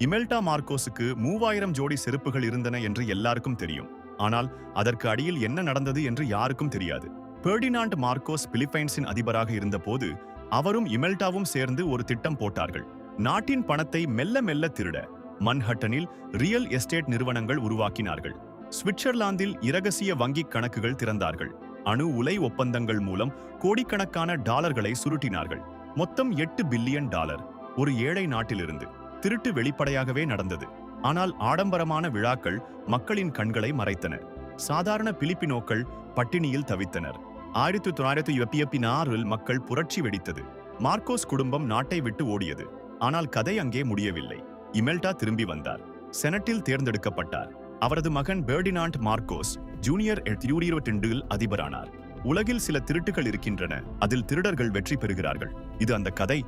Imelda மார்க்கோஸுக்கு 3000 ஜோடி செருப்புகள் இருந்தன என்று எல்லாருக்கும் தெரியும். ஆனால் அதற்கு அடியில் என்ன நடந்தது என்று யாருக்கும் தெரியாது. பெர்டினாண்ட் மார்க்கோஸ் பிலிப்பைன்ஸின் அதிபராக இருந்தபோது அவரும் இமெல்டாவும் சேர்ந்து ஒரு திட்டம் போட்டார்கள். நாட்டின் பணத்தை மெல்ல மெல்ல திருட மன்ஹட்டனில் ரியல் எஸ்டேட் நிறுவனங்கள் உருவாக்கினார்கள். சுவிட்சர்லாந்தில் இரகசிய வங்கிக் கணக்குகள் திறந்தார்கள். அணு உலை ஒப்பந்தங்கள் மூலம் கோடிக்கணக்கான டாலர்களை சுருட்டினார்கள். மொத்தம் $8 பில்லியன். ஒரு ஏழை நாட்டிலிருந்து திருட்டு வெளிப்படையாகவே நடந்தது. ஆனால் ஆடம்பரமான விழாக்கள் மக்களின் கண்களை மறைத்தன. சாதாரண பிலிப்பினோக்கள் பட்டினியில் தவித்தனர். 1976 மக்கள் புரட்சி வெடித்தது. மார்க்கோஸ் குடும்பம் நாட்டை விட்டு ஓடியது. ஆனால் கதை அங்கே முடியவில்லை. இமெல்டா திரும்பி வந்தார். செனட்டில் தேர்ந்தெடுக்கப்பட்டார். அவரது மகன் பெர்டினாண்ட் மார்க்கோஸ் ஜூனியர் 2022 அதிபரானார். உலகில் சில திருட்டுகள் இருக்கின்றன, அதில் திருடர்கள் வெற்றி பெறுகிறார்கள். இது அந்த கதை.